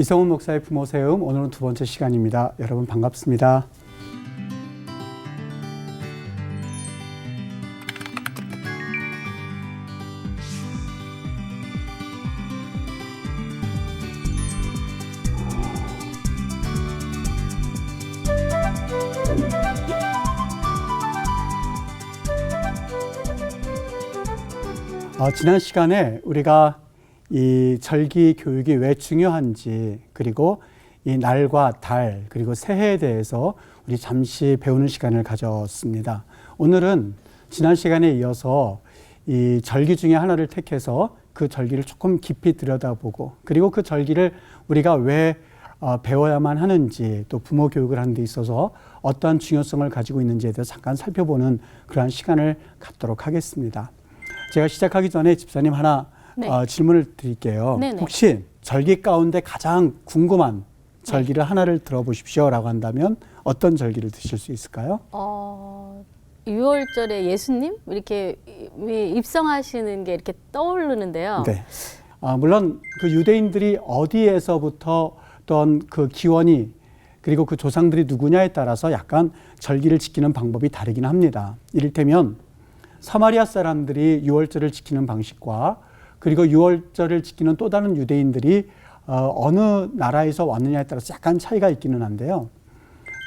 이성훈 목사의 부모 세움, 오늘은 두 번째 시간입니다. 여러분 반갑습니다. 지난 시간에 우리가 이 절기 교육이 왜 중요한지, 그리고 이 날과 달, 그리고 새해에 대해서 우리 잠시 배우는 시간을 가졌습니다. 오늘은 지난 시간에 이어서 이 절기 중에 하나를 택해서 그 절기를 조금 깊이 들여다보고, 그리고 그 절기를 우리가 왜 배워야만 하는지, 또 부모 교육을 하는 데 있어서 어떠한 중요성을 가지고 있는지에 대해서 잠깐 살펴보는 그러한 시간을 갖도록 하겠습니다. 제가 시작하기 전에 집사님 하나 질문을 드릴게요. 네네. 혹시 절기 가운데 가장 궁금한 절기를 하나를 들어보십시오라고 한다면 어떤 절기를 드실 수 있을까요? 6월절에 예수님 이렇게 입성하시는 게 이렇게 떠오르는데요. 네. 물론 그 유대인들이 어디에서부터 어떤 그 기원이, 그리고 그 조상들이 누구냐에 따라서 약간 절기를 지키는 방법이 다르긴 합니다. 이를테면 사마리아 사람들이 유월절을 지키는 방식과, 그리고 유월절을 지키는 또 다른 유대인들이 어느 나라에서 왔느냐에 따라서 약간 차이가 있기는 한데요.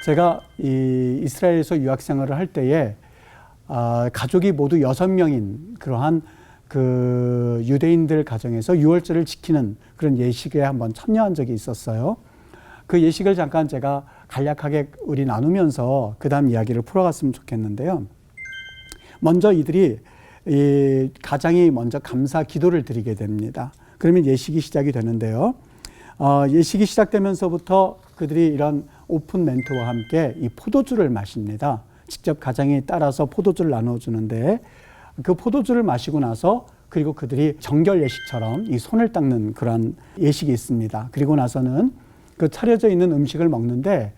제가 이 이스라엘에서 유학 생활을 할 때에 가족이 모두 6명인 그러한 그 유대인들 가정에서 유월절을 지키는 그런 예식에 한번 참여한 적이 있었어요. 그 예식을 잠깐 제가 간략하게 우리 나누면서 그 다음 이야기를 풀어갔으면 좋겠는데요. 먼저 이들이 이 가장이 먼저 감사 기도를 드리게 됩니다. 그러면 예식이 시작이 되는데요. 예식이 시작되면서부터 그들이 이런 오픈 멘트와 함께 이 포도주를 마십니다. 직접 가장이 따라서 포도주를 나눠주는데, 그 포도주를 마시고 나서 그리고 그들이 정결 예식처럼 이 손을 닦는 그런 예식이 있습니다. 그리고 나서는 그 차려져 있는 음식을 먹는데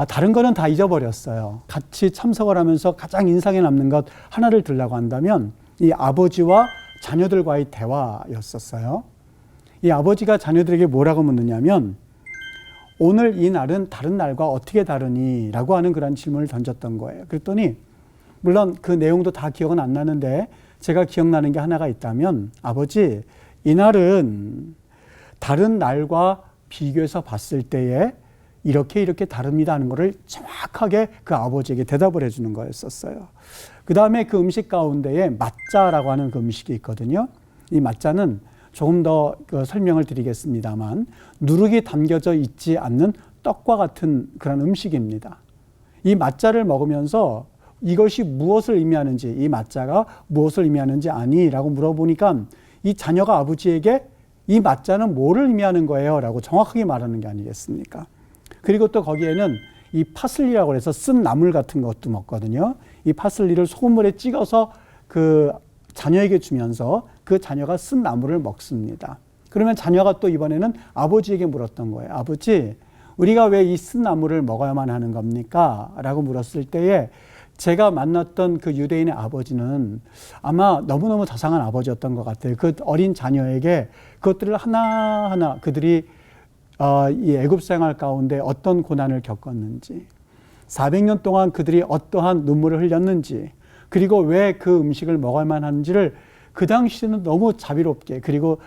다른 거는 다 잊어버렸어요. 같이 참석을 하면서 가장 인상에 남는 것 하나를 들라고 한다면 이 아버지와 자녀들과의 대화였었어요. 이 아버지가 자녀들에게 뭐라고 묻느냐면, 오늘 이 날은 다른 날과 어떻게 다르니? 라고 하는 그런 질문을 던졌던 거예요. 그랬더니 물론 그 내용도 다 기억은 안 나는데 제가 기억나는 게 하나가 있다면, 아버지, 이 날은 다른 날과 비교해서 봤을 때에 이렇게 다릅니다 하는 것을 정확하게 그 아버지에게 대답을 해주는 거였었어요. 그 다음에 그 음식 가운데에 맛자라고 하는 그 음식이 있거든요. 이 맛자는 조금 더 설명을 드리겠습니다만, 누룩이 담겨져 있지 않는 떡과 같은 그런 음식입니다. 이 맛자를 먹으면서 이것이 무엇을 의미하는지, 이 맛자가 무엇을 의미하는지 아니? 라고 물어보니까 이 자녀가 아버지에게 이 맛자는 뭐를 의미하는 거예요? 라고 정확하게 말하는 게 아니겠습니까? 그리고 또 거기에는 이 파슬리라고 해서 쓴 나물 같은 것도 먹거든요. 이 파슬리를 소금물에 찍어서 그 자녀에게 주면서 그 자녀가 쓴 나물을 먹습니다. 그러면 자녀가 또 이번에는 아버지에게 물었던 거예요. 아버지, 우리가 왜 이 쓴 나물을 먹어야만 하는 겁니까? 라고 물었을 때에 제가 만났던 그 유대인의 아버지는 아마 너무너무 자상한 아버지였던 것 같아요. 그 어린 자녀에게 그것들을 하나하나 그들이 이 애굽 생활 가운데 어떤 고난을 겪었는지, 400년 동안 그들이 어떠한 눈물을 흘렸는지, 그리고 왜 그 음식을 먹어야만 하는지를 그 당시에는 너무 자비롭게, 그리고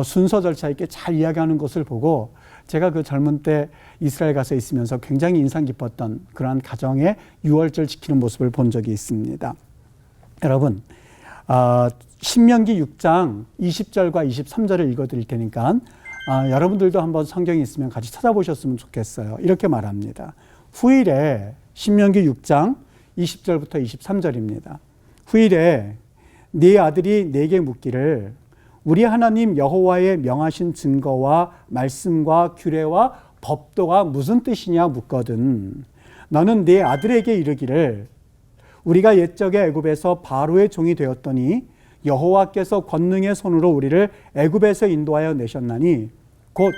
순서 절차 있게 잘 이야기하는 것을 보고 제가 그 젊은 때 이스라엘 가서 있으면서 굉장히 인상 깊었던 그러한 가정의 유월절 지키는 모습을 본 적이 있습니다. 여러분, 신명기 6장 20절과 23절을 읽어드릴 테니까 여러분들도 한번 성경이 있으면 같이 찾아보셨으면 좋겠어요. 이렇게 말합니다. 후일에, 신명기 6장 20절부터 23절입니다. 후일에 네 아들이 내게 묻기를, 우리 하나님 여호와의 명하신 증거와 말씀과 규례와 법도가 무슨 뜻이냐 묻거든. 너는 네 아들에게 이르기를, 우리가 옛적에 애굽에서 바로의 종이 되었더니 여호와께서 권능의 손으로 우리를 애굽에서 인도하여 내셨나니, 곧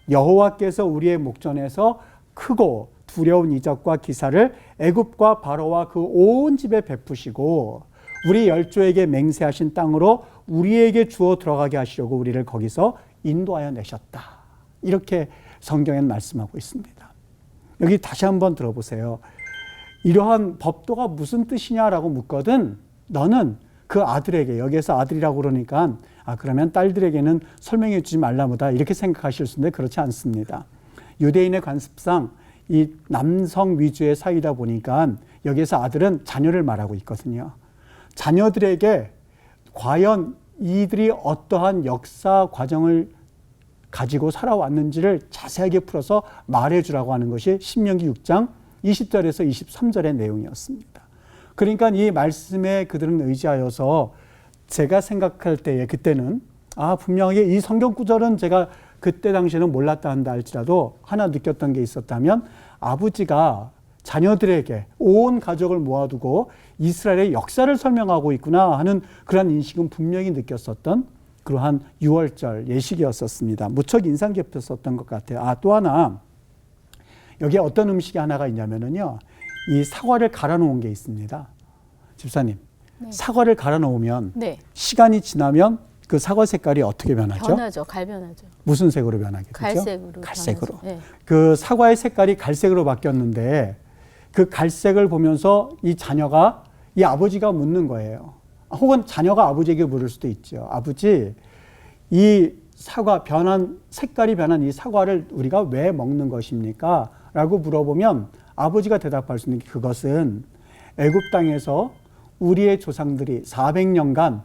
여호와께서 우리의 목전에서 크고 두려운 이적과 기사를 애굽과 바로와 그 온 집에 베푸시고 우리 열조에게 맹세하신 땅으로 우리에게 주어 들어가게 하시려고 우리를 거기서 인도하여 내셨다. 이렇게 성경에는 말씀하고 있습니다. 여기 다시 한번 들어보세요. 이러한 법도가 무슨 뜻이냐라고 묻거든 너는 그 아들에게, 여기에서 아들이라고 그러니까 그러면 딸들에게는 설명해 주지 말라보다 이렇게 생각하실 수 있는데 그렇지 않습니다. 유대인의 관습상 이 남성 위주의 사이다 보니까 여기에서 아들은 자녀를 말하고 있거든요. 자녀들에게 과연 이들이 어떠한 역사 과정을 가지고 살아왔는지를 자세하게 풀어서 말해주라고 하는 것이 신명기 6장 20절에서 23절의 내용이었습니다. 그러니까 이 말씀에 그들은 의지하여서 제가 생각할 때에 그때는 분명하게 이 성경 구절은 제가 그때 당시에는 몰랐다 한다 할지라도 하나 느꼈던 게 있었다면 아버지가 자녀들에게 온 가족을 모아두고 이스라엘의 역사를 설명하고 있구나 하는 그런 인식은 분명히 느꼈었던 그러한 6월절 예식이었었습니다. 무척 인상 깊었었던 것 같아요. 또 하나 여기에 어떤 음식이 하나가 있냐면요, 이 사과를 갈아 놓은 게 있습니다. 집사님, 네. 사과를 갈아 놓으면 네. 시간이 지나면 그 사과 색깔이 어떻게 변하죠? 변하죠. 갈변하죠. 무슨 색으로 변하게 되죠? 갈색으로. 갈색으로. 네. 그 사과의 색깔이 갈색으로 바뀌었는데 그 갈색을 보면서 이 자녀가 이 아버지가 묻는 거예요. 혹은 자녀가 아버지에게 물을 수도 있죠. 아버지, 이 사과 색깔이 변한 이 사과를 우리가 왜 먹는 것입니까? 라고 물어보면 아버지가 대답할 수 있는 게 그것은 애굽 땅에서 우리의 조상들이 400년간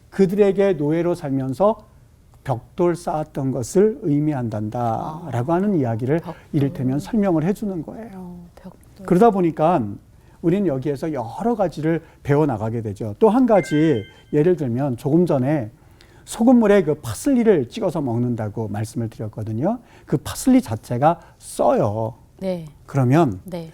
그들에게 노예로 살면서 벽돌 쌓았던 것을 의미한단다 라고 하는 이야기를 벽돌. 이를테면 설명을 해주는 거예요. 벽돌. 그러다 보니까 우리는 여기에서 여러 가지를 배워나가게 되죠. 또 한 가지 예를 들면 조금 전에 소금물에 그 파슬리를 찍어서 먹는다고 말씀을 드렸거든요. 그 파슬리 자체가 써요. 네. 그러면 네.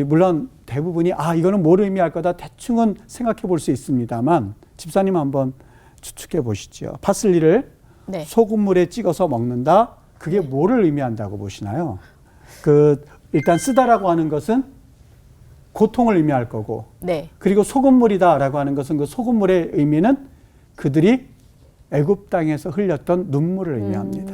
물론 대부분이 이거는 뭘 의미할 거다 대충은 생각해 볼 수 있습니다만 집사님 한번 추측해 보시죠. 파슬리를 네. 소금물에 찍어서 먹는다. 그게 뭐를 의미한다고 보시나요? 일단 쓰다라고 하는 것은 고통을 의미할 거고, 네. 그리고 소금물이다라고 하는 것은 그 소금물의 의미는 그들이 애굽 땅에서 흘렸던 눈물을 의미합니다.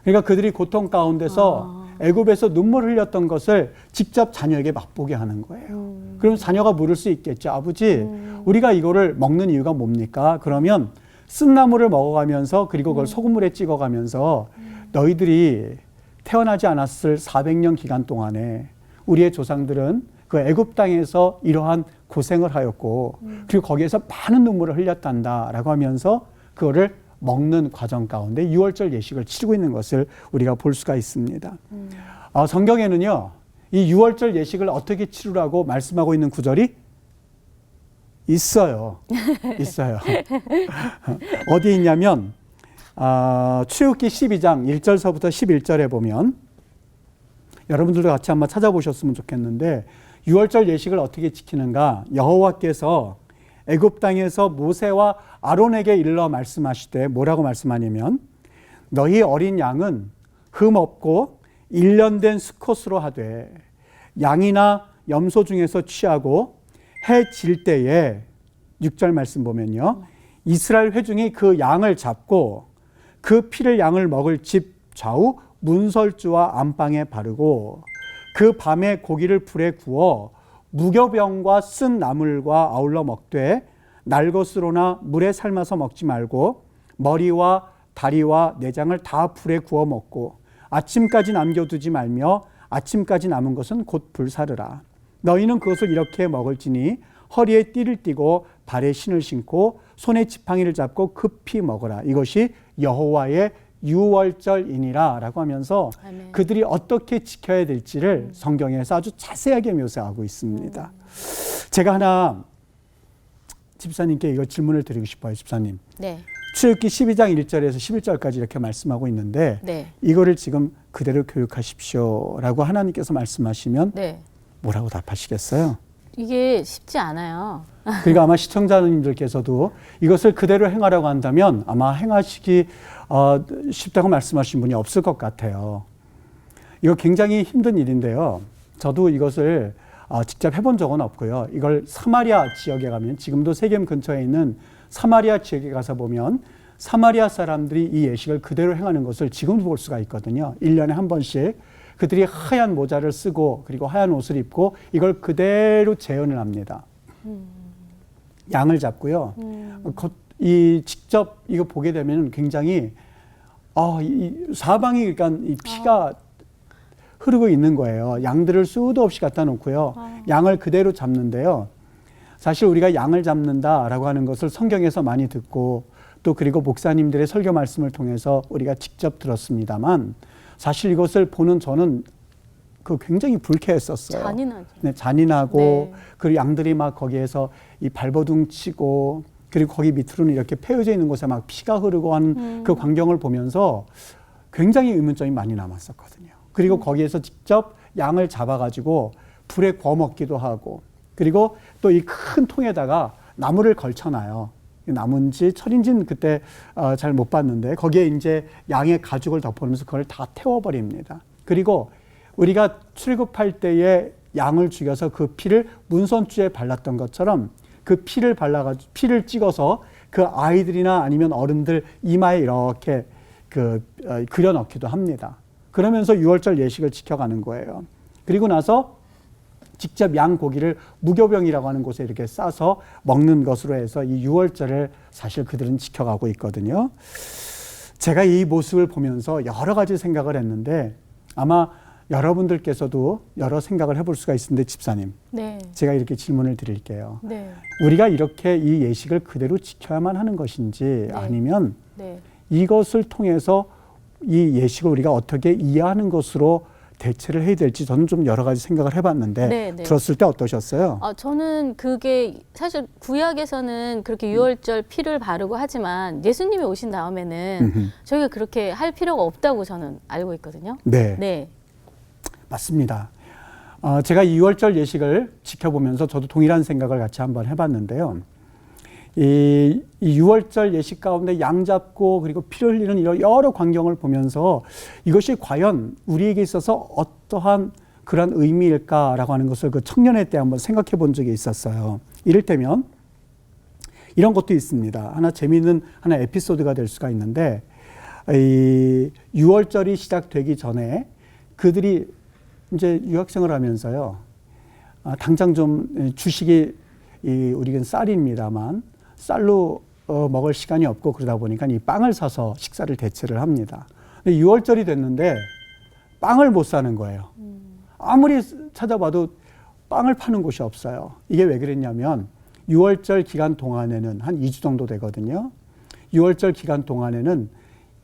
그러니까 그들이 고통 가운데서 애굽에서 눈물을 흘렸던 것을 직접 자녀에게 맛보게 하는 거예요. 그럼 자녀가 물을 수 있겠죠. 아버지, 우리가 이거를 먹는 이유가 뭡니까? 그러면 쓴나물을 먹어가면서 그리고 그걸 소금물에 찍어가면서 너희들이 태어나지 않았을 400년 기간 동안에 우리의 조상들은 그 애굽 땅에서 이러한 고생을 하였고 그리고 거기에서 많은 눈물을 흘렸단다라고 하면서 그거를 먹는 과정 가운데 6월절 예식을 치르고 있는 것을 우리가 볼 수가 있습니다. 성경에는요, 이 6월절 예식을 어떻게 치르라고 말씀하고 있는 구절이 있어요. 있어요. 어디에 있냐면 출애굽기 12장 1절서부터 11절에 보면 여러분들도 같이 한번 찾아보셨으면 좋겠는데 6월절 예식을 어떻게 지키는가? 여호와께서 애굽 땅에서 모세와 아론에게 일러 말씀하시되 뭐라고 말씀하냐면 너희 어린 양은 흠 없고 1년 된 수컷으로 하되 양이나 염소 중에서 취하고 해 질 때에 6절 말씀 보면요, 이스라엘 회중이 그 양을 잡고 그 피를 양을 먹을 집 좌우 문설주와 안방에 바르고 그 밤에 고기를 불에 구워 무교병과 쓴 나물과 아울러 먹되 날것으로나 물에 삶아서 먹지 말고 머리와 다리와 내장을 다 불에 구워 먹고 아침까지 남겨두지 말며 아침까지 남은 것은 곧 불사르라. 너희는 그것을 이렇게 먹을지니 허리에 띠를 띠고 발에 신을 신고 손에 지팡이를 잡고 급히 먹어라. 이것이 여호와의 6월절이니라 라고 하면서 아멘. 그들이 어떻게 지켜야 될지를 성경에서 아주 자세하게 묘사하고 있습니다. 제가 하나 집사님께 이거 질문을 드리고 싶어요. 집사님, 네. 출애굽기 12장 1절에서 11절까지 이렇게 말씀하고 있는데 네. 이거를 지금 그대로 교육하십시오 라고 하나님께서 말씀하시면 네. 뭐라고 답하시겠어요? 이게 쉽지 않아요. 그러니까 아마 시청자님들께서도 이것을 그대로 행하라고 한다면 아마 행하시기 쉽다고 말씀하신 분이 없을 것 같아요. 이거 굉장히 힘든 일인데요. 저도 이것을 직접 해본 적은 없고요. 이걸 사마리아 지역에 가면, 지금도 세겜 근처에 있는 사마리아 지역에 가서 보면 사마리아 사람들이 이 예식을 그대로 행하는 것을 지금도 볼 수가 있거든요. 1년에 한 번씩 그들이 하얀 모자를 쓰고 그리고 하얀 옷을 입고 이걸 그대로 재현을 합니다. 양을 잡고요. 이 직접 이거 보게 되면 굉장히 이 사방이 그러니까 이 피가 흐르고 있는 거예요. 양들을 수도 없이 갖다 놓고요. 양을 그대로 잡는데요. 사실 우리가 양을 잡는다라고 하는 것을 성경에서 많이 듣고 또 그리고 목사님들의 설교 말씀을 통해서 우리가 직접 들었습니다만 사실 이것을 보는 저는 굉장히 불쾌했었어요. 잔인하죠. 네, 잔인하고 네. 그리고 양들이 막 거기에서 이 발버둥 치고 그리고 거기 밑으로는 이렇게 패여져 있는 곳에 막 피가 흐르고 하는 그 광경을 보면서 굉장히 의문점이 많이 남았었거든요. 그리고 거기에서 직접 양을 잡아가지고 불에 구워 먹기도 하고 그리고 또 이 큰 통에다가 나무를 걸쳐놔요. 나무인지 철인지는 그때 잘 못 봤는데 거기에 이제 양의 가죽을 덮어놓으면서 그걸 다 태워버립니다. 그리고 우리가 출굽할 때에 양을 죽여서 그 피를 문선주에 발랐던 것처럼 그 피를 발라가지고 피를 찍어서 그 아이들이나 아니면 어른들 이마에 이렇게 그려 넣기도 합니다. 그러면서 유월절 예식을 지켜가는 거예요. 그리고 나서 직접 양 고기를 무교병이라고 하는 곳에 이렇게 싸서 먹는 것으로 해서 이 유월절을 사실 그들은 지켜가고 있거든요. 제가 이 모습을 보면서 여러 가지 생각을 했는데 아마 여러분들께서도 여러 생각을 해볼 수가 있는데 집사님, 네. 제가 이렇게 질문을 드릴게요. 네. 우리가 이렇게 이 예식을 그대로 지켜야만 하는 것인지 아니면 네. 이것을 통해서 이 예식을 우리가 어떻게 이해하는 것으로 대체를 해야 될지 저는 좀 여러 가지 생각을 해봤는데 네, 네. 들었을 때 어떠셨어요? 저는 그게 사실 구약에서는 그렇게 유월절 피를 바르고 하지만 예수님이 오신 다음에는 저희가 그렇게 할 필요가 없다고 저는 알고 있거든요. 네, 네. 맞습니다. 제가 이 유월절 예식을 지켜보면서 저도 동일한 생각을 같이 한번 해봤는데요. 이 유월절 예식 가운데 양 잡고 그리고 피를 흘리는 이런 여러 광경을 보면서 이것이 과연 우리에게 있어서 어떠한 그런 의미일까라고 하는 것을 그 청년회 때 한번 생각해 본 적이 있었어요. 이를테면 이런 것도 있습니다. 하나 재미있는 하나 에피소드가 될 수가 있는데 이 유월절이 시작되기 전에 그들이 이제 유학생을 하면서요. 당장 좀 주식이 우리는 쌀입니다만 쌀로 먹을 시간이 없고 그러다 보니까 이 빵을 사서 식사를 대체를 합니다. 근데 6월절이 됐는데 빵을 못 사는 거예요. 아무리 찾아봐도 빵을 파는 곳이 없어요. 이게 왜 그랬냐면 6월절 기간 동안에는 한 2주 정도 되거든요. 6월절 기간 동안에는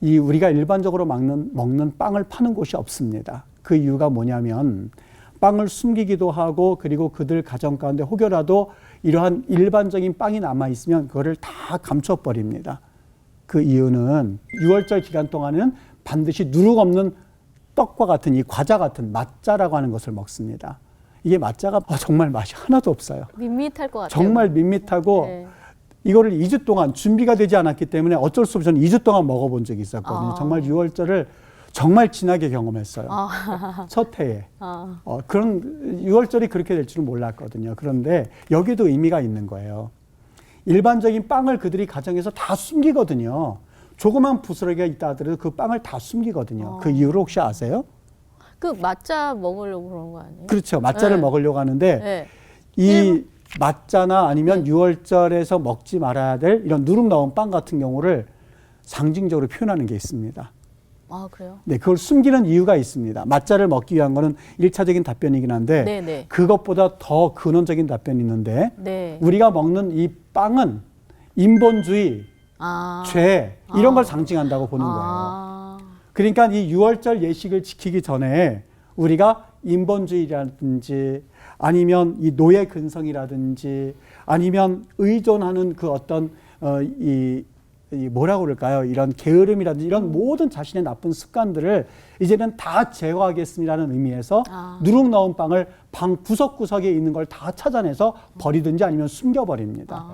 이 우리가 일반적으로 먹는 빵을 파는 곳이 없습니다. 그 이유가 뭐냐면 빵을 숨기기도 하고 그리고 그들 가정 가운데 혹여라도 이러한 일반적인 빵이 남아있으면 그거를 다 감춰버립니다. 그 이유는 6월절 기간 동안에는 반드시 누룩 없는 떡과 같은 이 과자 같은 맛자라고 하는 것을 먹습니다. 이게 맛자가 정말 맛이 하나도 없어요. 밋밋할 것 같아요. 정말 밋밋하고 네. 이거를 2주 동안 준비가 되지 않았기 때문에 어쩔 수 없이 저는 2주 동안 먹어본 적이 있었거든요. 정말 6월절을 정말 진하게 경험했어요. 첫 해에. 그런 6월절이 그렇게 될 줄은 몰랐거든요. 그런데 여기도 의미가 있는 거예요. 일반적인 빵을 그들이 가정에서 다 숨기거든요. 조그만 부스러기가 있다 하더라도 그 빵을 다 숨기거든요. 그 이유를 혹시 아세요? 그 맛자 먹으려고 그런 거 아니에요? 그렇죠. 맛자를 네. 먹으려고 하는데 네. 이 맛자나 아니면 6월절에서 먹지 말아야 될 이런 누룩 넣은 빵 같은 경우를 상징적으로 표현하는 게 있습니다. 아, 그래요? 네, 그걸 숨기는 이유가 있습니다. 맛자를 먹기 위한 거는 1차적인 답변이긴 한데 네네. 그것보다 더 근원적인 답변이 있는데 네. 우리가 먹는 이 빵은 인본주의, 죄 이런 걸 상징한다고 보는 거예요. 그러니까 이 6월절 예식을 지키기 전에 우리가 인본주의라든지 아니면 이 노예 근성이라든지 아니면 의존하는 그 어떤 이 뭐라고 그럴까요? 이런 게으름이라든지 이런 모든 자신의 나쁜 습관들을 이제는 다 제거하겠습니다라는 의미에서 누룩 넣은 빵을 방 구석구석에 있는 걸 다 찾아내서 버리든지 아니면 숨겨버립니다.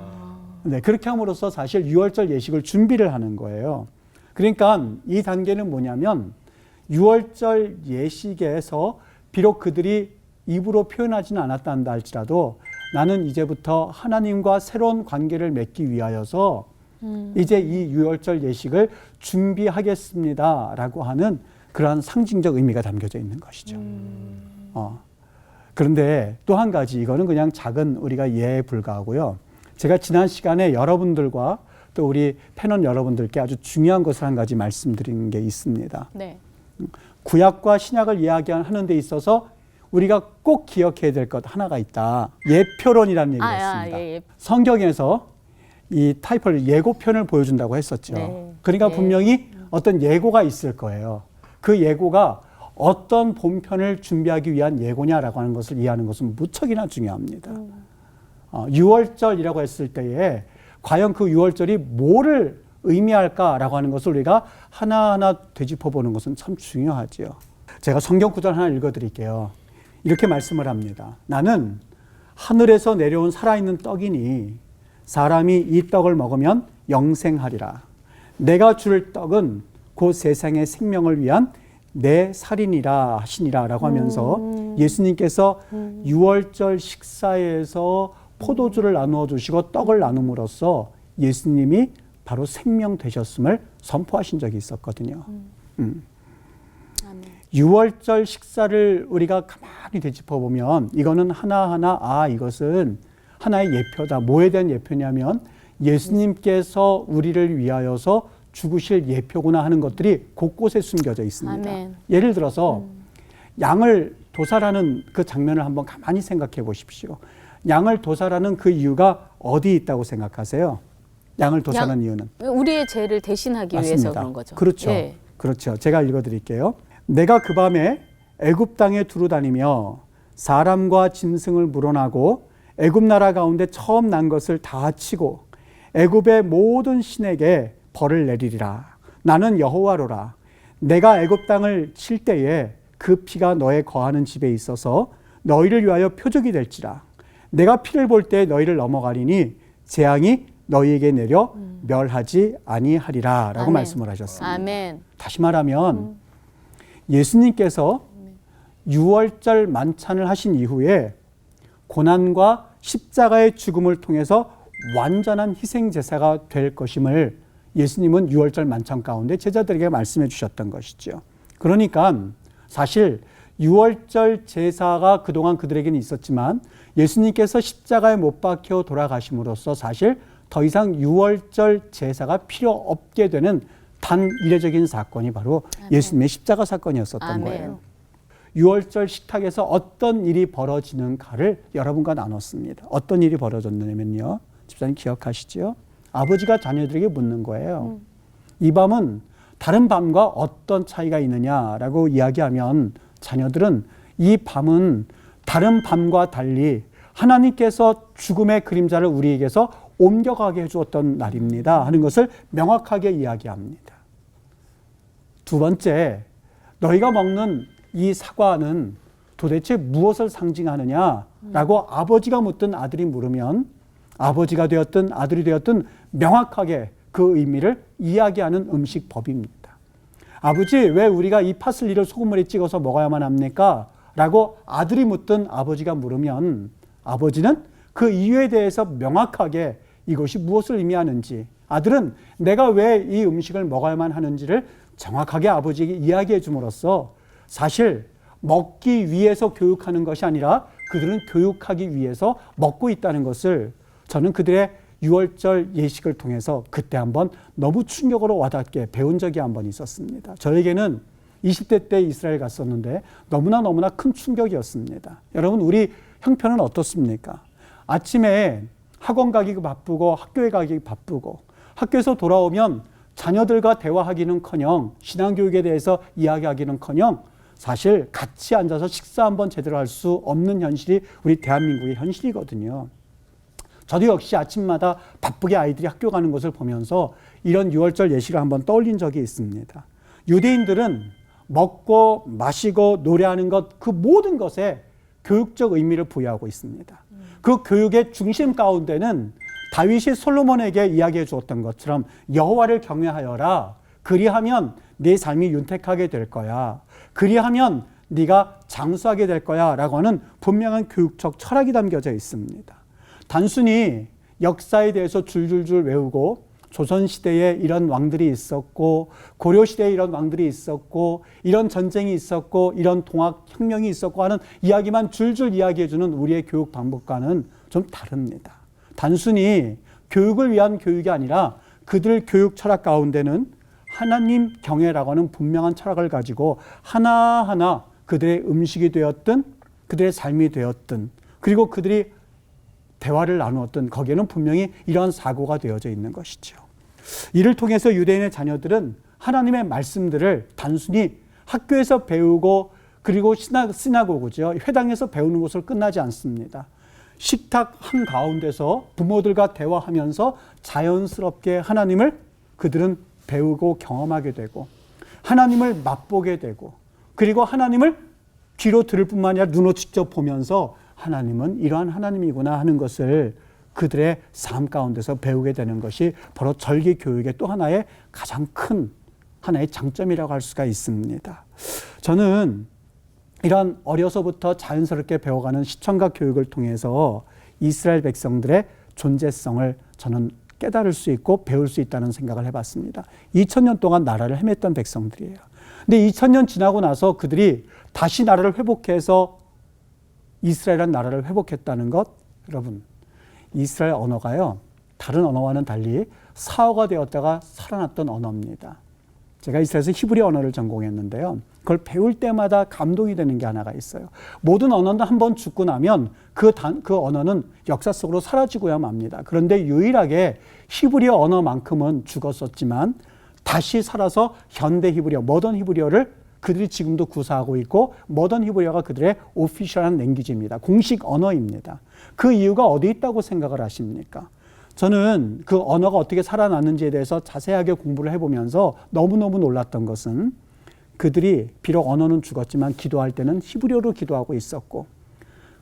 네, 그렇게 함으로써 사실 6월절 예식을 준비를 하는 거예요. 그러니까 이 단계는 뭐냐면 6월절 예식에서 비록 그들이 입으로 표현하지는 않았다 할지라도 나는 이제부터 하나님과 새로운 관계를 맺기 위하여서 이제 이 유월절 예식을 준비하겠습니다라고 하는 그러한 상징적 의미가 담겨져 있는 것이죠. 그런데 또 한 가지, 이거는 그냥 작은 우리가 예에 불과하고요. 제가 지난 시간에 여러분들과 또 우리 패널 여러분들께 아주 중요한 것을 한 가지 말씀드린 게 있습니다. 네. 구약과 신약을 이야기하는 데 있어서 우리가 꼭 기억해야 될 것 하나가 있다. 예표론이라는 얘기가 있습니다. 예. 성경에서 이 타이플 예고편을 보여준다고 했었죠. 네. 그러니까 네. 분명히 어떤 예고가 있을 거예요. 그 예고가 어떤 본편을 준비하기 위한 예고냐라고 하는 것을 이해하는 것은 무척이나 중요합니다. 6월절이라고 했을 때에 과연 그 6월절이 뭐를 의미할까라고 하는 것을 우리가 하나하나 되짚어보는 것은 참 중요하죠. 제가 성경 구절 하나 읽어드릴게요. 이렇게 말씀을 합니다. 나는 하늘에서 내려온 살아있는 떡이니 사람이 이 떡을 먹으면 영생하리라. 내가 줄 떡은 곧 세상의 생명을 위한 내 살이니라 하시니라 라고 하면서 예수님께서 6월절 식사에서 포도주를 나누어 주시고 떡을 나눔으로써 예수님이 바로 생명 되셨음을 선포하신 적이 있었거든요. 6월절 식사를 우리가 가만히 되짚어 보면 이거는 하나하나 이것은 하나의 예표다. 뭐에 대한 예표냐면 예수님께서 우리를 위하여서 죽으실 예표구나 하는 것들이 곳곳에 숨겨져 있습니다. 아멘. 예를 들어서 양을 도살하는 그 장면을 한번 가만히 생각해 보십시오. 양을 도살하는 그 이유가 어디 있다고 생각하세요? 양을 도살하는 이유는? 우리의 죄를 대신하기 맞습니다. 위해서 그런 거죠. 그렇죠. 예. 그렇죠. 제가 읽어드릴게요. 내가 그 밤에 애굽 땅에 두루 다니며 사람과 짐승을 물어나고 애굽 나라 가운데 처음 난 것을 다 치고 애굽의 모든 신에게 벌을 내리리라. 나는 여호와로라. 내가 애굽 땅을 칠 때에 그 피가 너의 거하는 집에 있어서 너희를 위하여 표적이 될지라. 내가 피를 볼 때 너희를 넘어가리니 재앙이 너희에게 내려 멸하지 아니하리라 라고 아멘. 말씀을 하셨습니다. 아멘. 다시 말하면 예수님께서 6월절 만찬을 하신 이후에 고난과 십자가의 죽음을 통해서 완전한 희생제사가 될 것임을 예수님은 6월절 만찬 가운데 제자들에게 말씀해 주셨던 것이죠. 그러니까 사실 6월절 제사가 그동안 그들에게는 있었지만 예수님께서 십자가에 못 박혀 돌아가심으로써 사실 더 이상 6월절 제사가 필요 없게 되는 단 이례적인 사건이 바로 예수님의 십자가 사건이었었던 거예요. 6월절 식탁에서 어떤 일이 벌어지는가를 여러분과 나눴습니다. 어떤 일이 벌어졌냐면요. 집사님 기억하시죠? 아버지가 자녀들에게 묻는 거예요. 이 밤은 다른 밤과 어떤 차이가 있느냐라고 이야기하면 자녀들은 이 밤은 다른 밤과 달리 하나님께서 죽음의 그림자를 우리에게서 옮겨가게 해주었던 날입니다 하는 것을 명확하게 이야기합니다. 두 번째, 너희가 먹는 이 사과는 도대체 무엇을 상징하느냐라고 아버지가 묻든 아들이 물으면 아버지가 되었든 아들이 되었든 명확하게 그 의미를 이야기하는 음식법입니다. 아버지, 왜 우리가 이 파슬리를 소금물에 찍어서 먹어야만 합니까? 라고 아들이 묻든 아버지가 물으면 아버지는 그 이유에 대해서 명확하게 이것이 무엇을 의미하는지, 아들은 내가 왜 이 음식을 먹어야만 하는지를 정확하게 아버지에게 이야기해 줌으로써 사실 먹기 위해서 교육하는 것이 아니라 그들은 교육하기 위해서 먹고 있다는 것을 저는 그들의 6월절 예식을 통해서 그때 한번 너무 충격으로 와닿게 배운 적이 한번 있었습니다. 저에게는 20대 때 이스라엘 갔었는데 너무나 큰 충격이었습니다. 여러분, 우리 형편은 어떻습니까? 아침에 학원 가기 바쁘고 학교에 가기 바쁘고 학교에서 돌아오면 자녀들과 대화하기는커녕 신앙교육에 대해서 이야기하기는커녕 사실 같이 앉아서 식사 한번 제대로 할 수 없는 현실이 우리 대한민국의 현실이거든요. 저도 역시 아침마다 바쁘게 아이들이 학교 가는 것을 보면서 이런 6월절 예식을 한번 떠올린 적이 있습니다. 유대인들은 먹고 마시고 노래하는 것, 그 모든 것에 교육적 의미를 부여하고 있습니다. 그 교육의 중심 가운데는 다윗이 솔로몬에게 이야기해 주었던 것처럼 여호와를 경외하여라. 그리하면 네 삶이 윤택하게 될 거야. 그리하면 네가 장수하게 될 거야 라고 하는 분명한 교육적 철학이 담겨져 있습니다. 단순히 역사에 대해서 줄줄줄 외우고 조선시대에 이런 왕들이 있었고 고려시대에 이런 왕들이 있었고 이런 전쟁이 있었고 이런 동학혁명이 있었고 하는 이야기만 줄줄 이야기해주는 우리의 교육 방법과는 좀 다릅니다. 단순히 교육을 위한 교육이 아니라 그들 교육 철학 가운데는 하나님 경외라고 하는 분명한 철학을 가지고 하나하나 그들의 음식이 되었든 그들의 삶이 되었든 그리고 그들이 대화를 나누었든 거기에는 분명히 이러한 사고가 되어져 있는 것이죠. 이를 통해서 유대인의 자녀들은 하나님의 말씀들을 단순히 학교에서 배우고 그리고 시나고그죠. 회당에서 배우는 것으로 끝나지 않습니다. 식탁 한가운데서 부모들과 대화하면서 자연스럽게 하나님을 그들은 배우고 경험하게 되고 하나님을 맛보게 되고 그리고 하나님을 귀로 들을 뿐만 아니라 눈으로 직접 보면서 하나님은 이러한 하나님이구나 하는 것을 그들의 삶 가운데서 배우게 되는 것이 바로 절기 교육의 또 하나의 가장 큰 하나의 장점이라고 할 수가 있습니다. 저는 이런 어려서부터 자연스럽게 배워가는 시청각 교육을 통해서 이스라엘 백성들의 존재성을 저는 깨달을 수 있고 배울 수 있다는 생각을 해봤습니다. 2000년 동안 나라를 헤맸던 백성들이에요. 근데 2000년 지나고 나서 그들이 다시 나라를 회복해서 이스라엘이라는 나라를 회복했다는 것, 여러분, 이스라엘 언어가요, 다른 언어와는 달리 사어가 되었다가 살아났던 언어입니다. 제가 이스라엘에서 히브리 언어를 전공했는데요. 그걸 배울 때마다 감동이 되는 게 하나가 있어요. 모든 언어는 한번 죽고 나면 그 언어는 역사 속으로 사라지고야 맙니다. 그런데 유일하게 히브리어 언어만큼은 죽었었지만 다시 살아서 현대 히브리어, 모던 히브리어를 그들이 지금도 구사하고 있고 모던 히브리어가 그들의 오피셜한 랭귀지입니다. 공식 언어입니다. 그 이유가 어디 있다고 생각을 하십니까? 저는 그 언어가 어떻게 살아났는지에 대해서 자세하게 공부를 해보면서 너무너무 놀랐던 것은 그들이 비록 언어는 죽었지만 기도할 때는 히브리어로 기도하고 있었고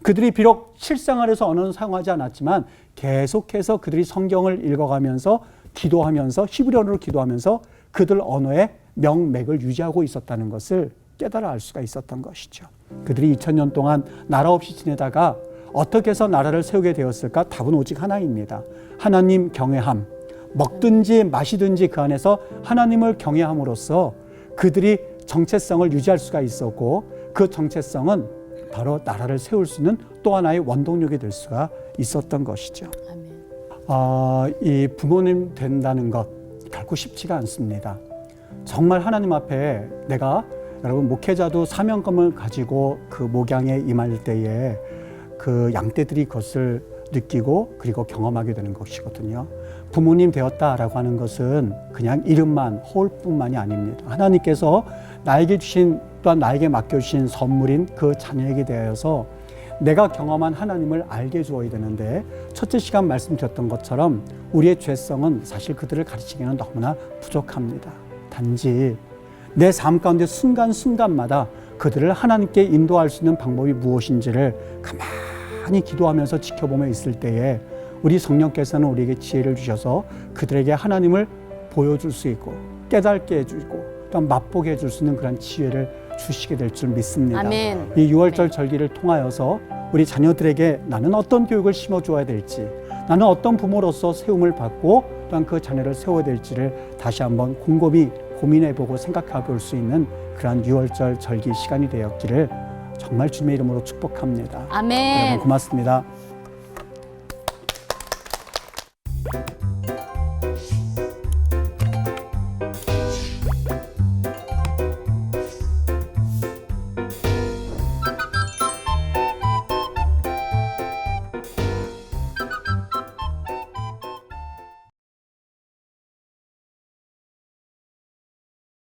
그들이 비록 실생활에서 언어는 사용하지 않았지만 계속해서 그들이 성경을 읽어가면서 기도하면서 히브리어로 기도하면서 그들 언어의 명맥을 유지하고 있었다는 것을 깨달아 알 수가 있었던 것이죠. 그들이 2000년 동안 나라 없이 지내다가 어떻게 해서 나라를 세우게 되었을까? 답은 오직 하나입니다. 하나님 경외함. 먹든지 마시든지 그 안에서 하나님을 경외함으로써 그들이 정체성을 유지할 수가 있었고 그 정체성은 바로 나라를 세울 수 있는 또 하나의 원동력이 될 수가 있었던 것이죠. 이 부모님 된다는 것 결코 쉽지가 않습니다. 정말 하나님 앞에 내가 여러분 목회자도 사명감을 가지고 그 목양에 임할 때에 그 양떼들이 그것을 느끼고 그리고 경험하게 되는 것이거든요. 부모님 되었다라고 하는 것은 그냥 이름만 허울뿐만이 아닙니다. 하나님께서 나에게 주신 또한 나에게 맡겨주신 선물인 그 자녀에게 대하여서 내가 경험한 하나님을 알게 주어야 되는데 첫째 시간 말씀드렸던 것처럼 우리의 죄성은 사실 그들을 가르치기는 너무나 부족합니다. 단지 내 삶 가운데 순간순간마다 그들을 하나님께 인도할 수 있는 방법이 무엇인지를 가만히 기도하면서 지켜보며 있을 때에 우리 성령께서는 우리에게 지혜를 주셔서 그들에게 하나님을 보여줄 수 있고 깨닫게 해주고 또 맛보게 해줄 수 있는 그런 지혜를 주시게 될 줄 믿습니다. 아멘. 이 6월절 절기를 통하여서 우리 자녀들에게 나는 어떤 교육을 심어줘야 될지 나는 어떤 부모로서 세움을 받고 또한 그 자녀를 세워야 될지를 다시 한번 곰곰이 고민해보고 생각해 볼 수 있는 그러한 6월절 절기 시간이 되었기를 정말 주님의 이름으로 축복합니다. 아멘. 여러분 고맙습니다.